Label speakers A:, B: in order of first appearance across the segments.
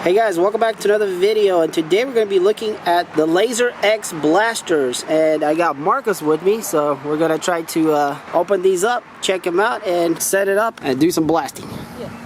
A: Hey guys, welcome back to another video, and today we're going to be looking at the Laser X Blasters, and I got Marcus with me, so we're going to try to open these up, check them out, and set it up and do some blasting.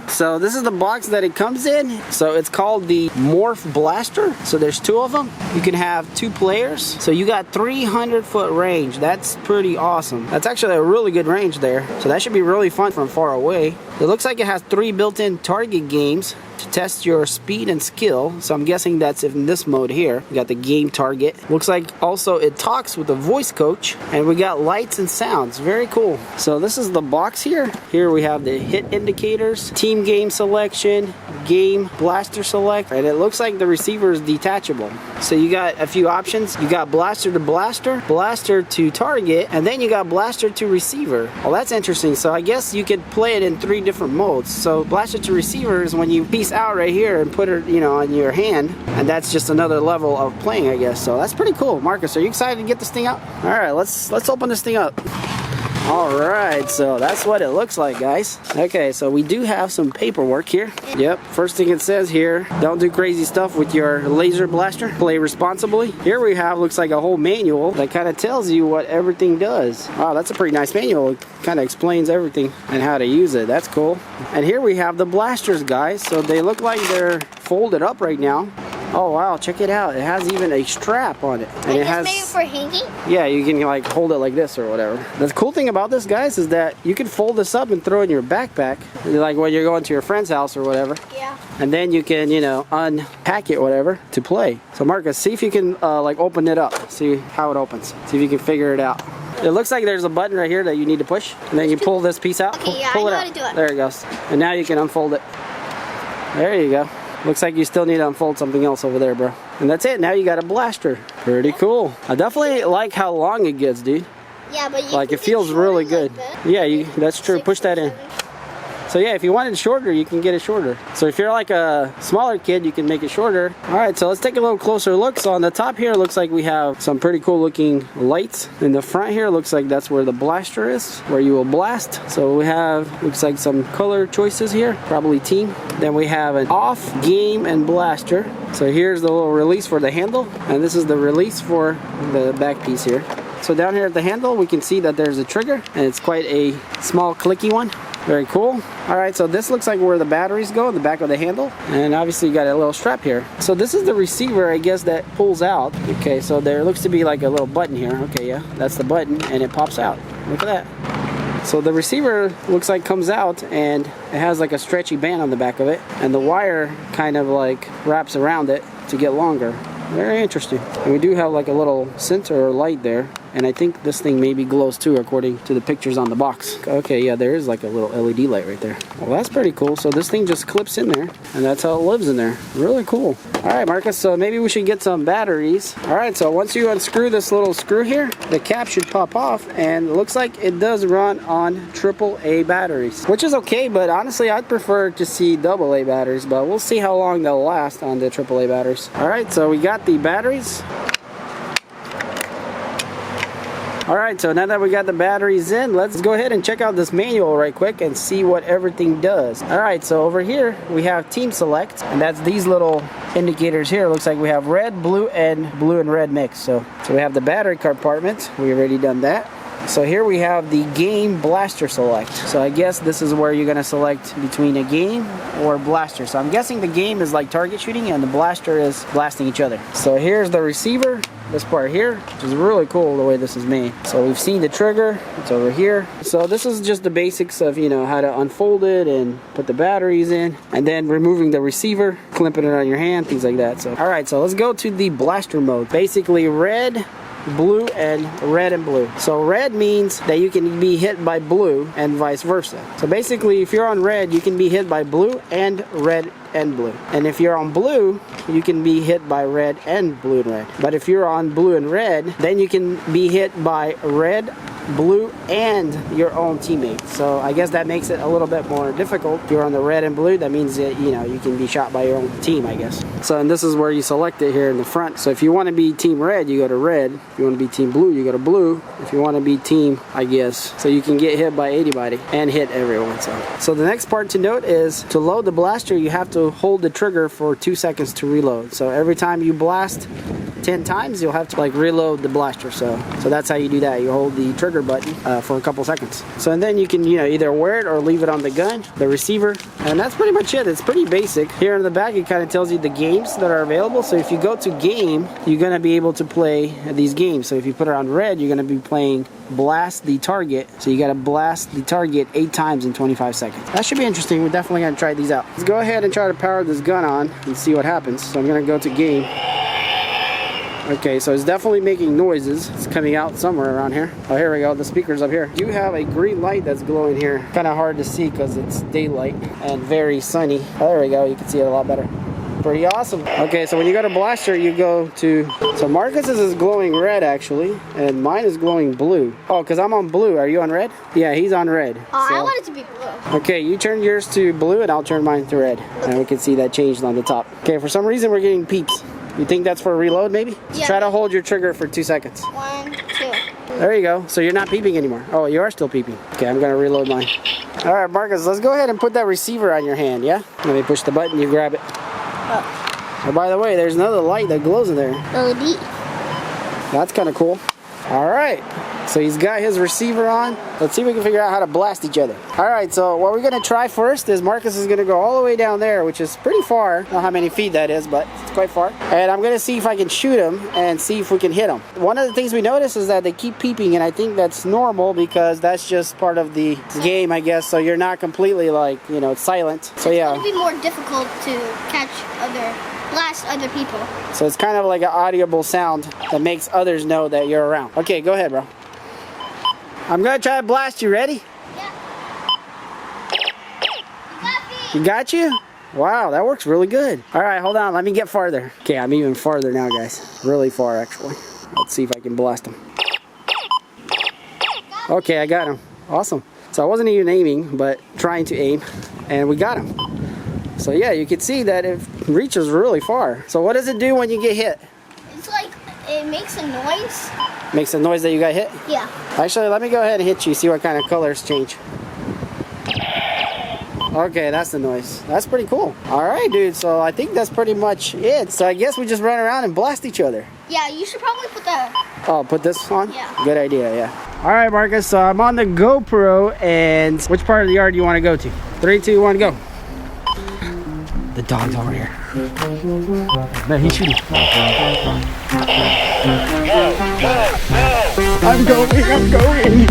A: So this is the box that it comes in. So it's called the Morph Blaster. So there's two of them. You can have two players. So you got 300-foot range. That's pretty awesome. That's actually a really good range there. So that should be really fun from far away. It looks like it has 3 built-in target games to test your speed and skill. So I'm guessing that's in this mode here. We got the game target. Looks like also it talks with a voice coach, and we got lights and sounds. Very cool. So this is the box here. Here we have the hit indicators, team game selection, game blaster select, and it looks like the receiver is detachable. So you got a few options. You got blaster to blaster, blaster to target, and then you got blaster to receiver. Well, that's interesting. So I guess you could play it in 3 different modes. So blaster to receiver is when you piece out right here and put it, on your hand, and that's just another level of playing, I guess. So that's pretty cool. Marcus, are you excited to get this thing out? All right, let's open this thing up. Alright, so that's what it looks like, guys. Okay, so we do have some paperwork here. Yep, first thing it says here, don't do crazy stuff with your laser blaster. Play responsibly. Here we have, looks like a whole manual that kind of tells you what everything does. Wow, that's a pretty nice manual. It kind of explains everything and how to use it. That's cool. And here we have the blasters, guys. So they look like they're folded up right now. Oh wow, check it out. It has even a strap on it. And it has,
B: made it for hanging?
A: Yeah, you can like hold it like this or whatever. The cool thing about this, guys, is that you can fold this up and throw it in your backpack, like when you're going to your friend's house or whatever.
B: Yeah.
A: And then you can, unpack it, whatever, to play. So Marcus, see if you can like open it up. See how it opens. See if you can figure it out. It looks like there's a button right here that you need to push, and then you pull this piece out.
B: Okay, yeah,
A: pull
B: I know
A: it
B: how
A: out.
B: to do it.
A: There it goes. And now you can unfold it. There you go. Looks like you still need to unfold something else over there, bro. And that's it. Now you got a blaster. Pretty cool. I definitely like how long it gets, dude.
B: Yeah, but you
A: like it feels really good. Like yeah, that's true. Push that in. So yeah, if you want it shorter, you can get it shorter. So if you're like a smaller kid, you can make it shorter. All right, so let's take a little closer look. So on the top here, looks like we have some pretty cool looking lights. In the front here, looks like that's where the blaster is, where you will blast. So we have, looks like some color choices here, probably team. Then we have an off, game, and blaster. So here's the little release for the handle, and this is the release for the back piece here. So down here at the handle, we can see that there's a trigger, and it's quite a small clicky one. Very cool. Alright, so this looks like where the batteries go, in the back of the handle. And obviously you got a little strap here. So this is the receiver, I guess, that pulls out. Okay, so there looks to be like a little button here. Okay, yeah, that's the button, and it pops out. Look at that. So the receiver looks like comes out, and it has like a stretchy band on the back of it. And the wire kind of like wraps around it to get longer. Very interesting. And we do have like a little sensor or light there, and I think this thing maybe glows too according to the pictures on the box. Okay, yeah, there is like a little LED light right there. Well, that's pretty cool. So this thing just clips in there, and that's how it lives in there. Really cool. Alright, Marcus, so maybe we should get some batteries. Alright, so once you unscrew this little screw here, the cap should pop off, and it looks like it does run on AAA batteries, which is okay, but honestly I'd prefer to see AA batteries, but we'll see how long they'll last on the AAA batteries. Alright, so we got the batteries. Alright, so now that we got the batteries in, let's go ahead and check out this manual right quick and see what everything does. Alright, so over here we have team select, and that's these little indicators here. Looks like we have red, blue, and red mix. So we have the battery compartment. We already done that. So here we have the game blaster select. So I guess this is where you're going to select between a game or blaster. So I'm guessing the game is like target shooting and the blaster is blasting each other. So here's the receiver, this part here, which is really cool the way this is made. So we've seen the trigger, it's over here. So this is just the basics of, how to unfold it and put the batteries in, and then removing the receiver, clipping it on your hand, things like that. So alright, so let's go to the blaster mode. Basically red, blue, and red and blue. So red means that you can be hit by blue and vice versa. So basically if you're on red, you can be hit by blue and red and blue. And if you're on blue, you can be hit by red and blue and red. But if you're on blue and red, then you can be hit by red blue and your own teammate. So I guess that makes it a little bit more difficult. If you're on the red and blue, that means that, you know, you can be shot by your own team, I guess. So, and this is where you select it here in the front. So if you want to be team red, you go to red. If you want to be team blue, you go to blue. If you want to be team, I guess, so you can get hit by anybody and hit everyone. So the next part to note is to load the blaster, you have to hold the trigger for 2 seconds to reload. So every time you blast 10 times, you'll have to like reload the blaster. So that's how you do that. You hold the trigger button for a couple seconds. So and then you can, you know, either wear it or leave it on the gun, the receiver, and that's pretty much it. It's pretty basic. Here in the back, it kind of tells you the games that are available. So if you go to game, you're gonna be able to play these games. So if you put it on red, you're gonna be playing blast the target. So you gotta blast the target 8 times in 25 seconds. That should be interesting. We're definitely gonna try these out. Let's go ahead and try to power this gun on and see what happens. So I'm gonna go to game. Okay, so it's definitely making noises. It's coming out somewhere around here. Oh, here we go. The speaker's up here. You have a green light that's glowing here. Kind of hard to see because it's daylight and very sunny. Oh, there we go. You can see it a lot better. Pretty awesome. Okay, so when you go to blaster, you go to... So Marcus's is glowing red, actually, and mine is glowing blue. Oh, because I'm on blue. Are you on red? Yeah, he's on red.
B: Oh,
A: so.
B: I want it to be blue.
A: Okay, you turn yours to blue, and I'll turn mine to red. And we can see that changed on the top. Okay, for some reason, we're getting peeps. You think that's for a reload, maybe?
B: Yeah.
A: Try to hold your trigger for 2 seconds.
B: 1, 2.
A: There you go. So you're not peeping anymore. Oh, you are still peeping. Okay, I'm gonna reload mine. All right, Marcus, let's go ahead and put that receiver on your hand, yeah? Let me push the button, you grab it. Oh, by the way, there's another light that glows in there.
B: LED.
A: That's kind of cool. All right. So he's got his receiver on. Let's see if we can figure out how to blast each other. All right, so what we're gonna try first is Marcus is gonna go all the way down there, which is pretty far. I don't know how many feet that is, but it's quite far. And I'm gonna see if I can shoot him and see if we can hit him. One of the things we notice is that they keep peeping, and I think that's normal because that's just part of the game, I guess. So you're not completely like, you know, silent. So yeah.
B: It's gonna be more difficult to blast other people.
A: So it's kind of like an audible sound that makes others know that you're around. Okay, go ahead, bro. I'm gonna try to blast you. Ready?
B: Yeah. You got me.
A: You got you? Wow, that works really good. All right, hold on. Let me get farther. Okay, I'm even farther now, guys. Really far, actually. Let's see if I can blast him. Okay, I got him. Awesome. So I wasn't even aiming, but trying to aim, and we got him. So yeah, you can see that it reaches really far. So what does it do when you get hit?
B: It's like, it makes a noise.
A: Makes a noise that you got hit?
B: Yeah.
A: Actually, let me go ahead and hit you, see what kind of colors change. Okay, that's the noise. That's pretty cool. All right, dude, so I think that's pretty much it. So I guess we just run around and blast each other.
B: Yeah, you should probably put that.
A: Oh, put this on?
B: Yeah.
A: Good idea, yeah. All right, Marcus, so I'm on the GoPro, and which part of the yard do you want to go to? 3, 2, 1, go. The dog's over here. Man, he's shooting. I'm going.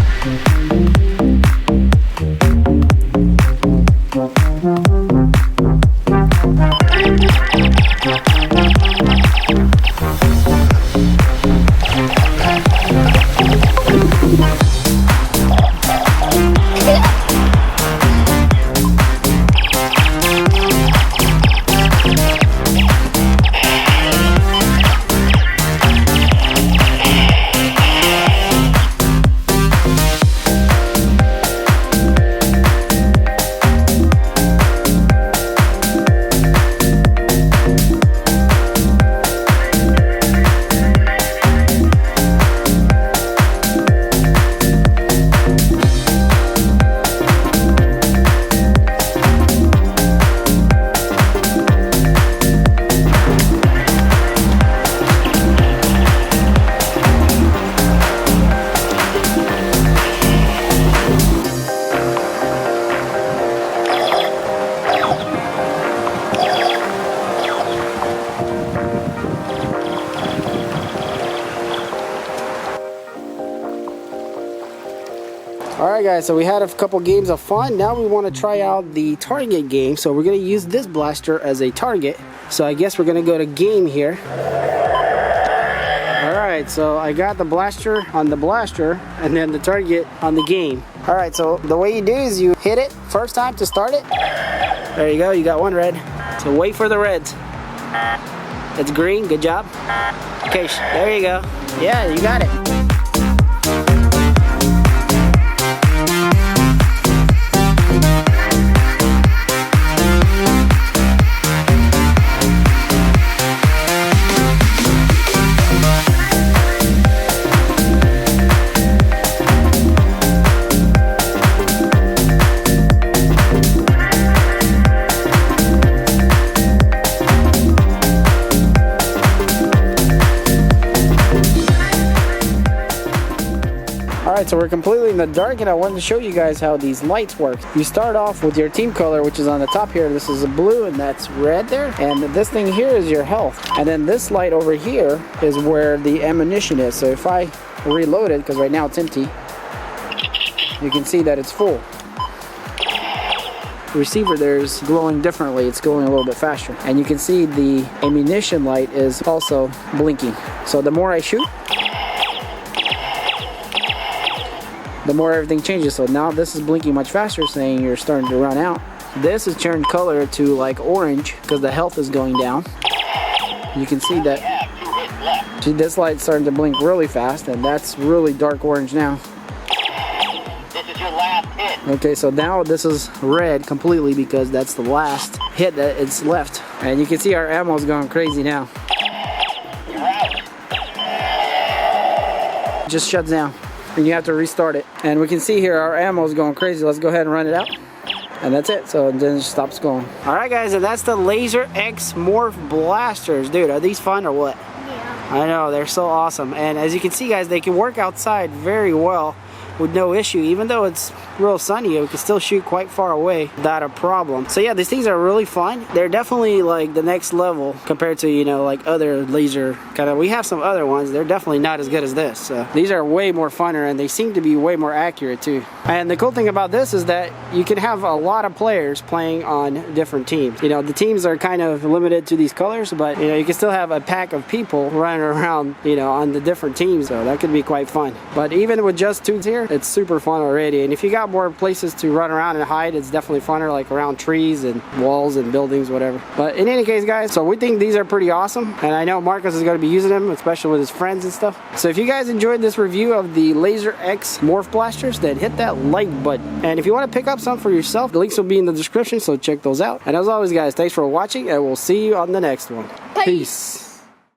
A: Alright guys, so we had a couple games of fun. Now we want to try out the target game. So we're going to use this blaster as a target. So I guess we're going to go to game here. Alright, so I got the blaster on the blaster and then the target on the game. Alright, so the way you do is you hit it first time to start it. There you go, you got one red. So wait for the reds. It's green, good job. Okay, there you go. Yeah, you got it. Alright, so we're completely in the dark, and I wanted to show you guys how these lights work. You start off with your team color, which is on the top here. This is a blue and that's red there. And this thing here is your health. And then this light over here is where the ammunition is. So if I reload it, because right now it's empty, you can see that it's full. The receiver there is glowing differently. It's glowing a little bit faster. And you can see the ammunition light is also blinking. So the more I shoot, the more everything changes. So now this is blinking much faster, saying you're starting to run out. This is turned color to like orange because the health is going down. You can see that. See, this light's starting to blink really fast, and that's really dark orange now.
C: This is your last hit.
A: Okay, so now this is red completely because that's the last hit that it's left. And you can see our ammo's going crazy now.
C: You're out.
A: It just shuts down. And you have to restart it. And we can see here our ammo is going crazy. Let's go ahead and run it out. And that's it. So then it stops going. Alright guys, and that's the Laser X Morph Blasters. Dude, are these fun or what?
B: Yeah.
A: I know, they're so awesome. And as you can see guys, they can work outside very well with no issue. Even though it's real sunny, we can still shoot quite far away without a problem. So yeah, these things are really fun. They're definitely like the next level compared to, you know, like other laser kind of, we have some other ones. They're definitely not as good as this. So these are way more funner, and they seem to be way more accurate too. And the cool thing about this is that you can have a lot of players playing on different teams. You know, the teams are kind of limited to these colors, but you know, you can still have a pack of people running around, you know, on the different teams. So that could be quite fun. But even with just two here, it's super fun already. And if you got more places to run around and hide, it's definitely funner, like around trees and walls and buildings, whatever. But in any case guys, so we think these are pretty awesome, and I know Marcus is going to be using them, especially with his friends and stuff. So if you guys enjoyed this review of the Laser X Morph Blasters, then hit that like button. And if you want to pick up some for yourself, the links will be in the description, so check those out. And as always guys, thanks for watching, and we'll see you on the next one. Peace.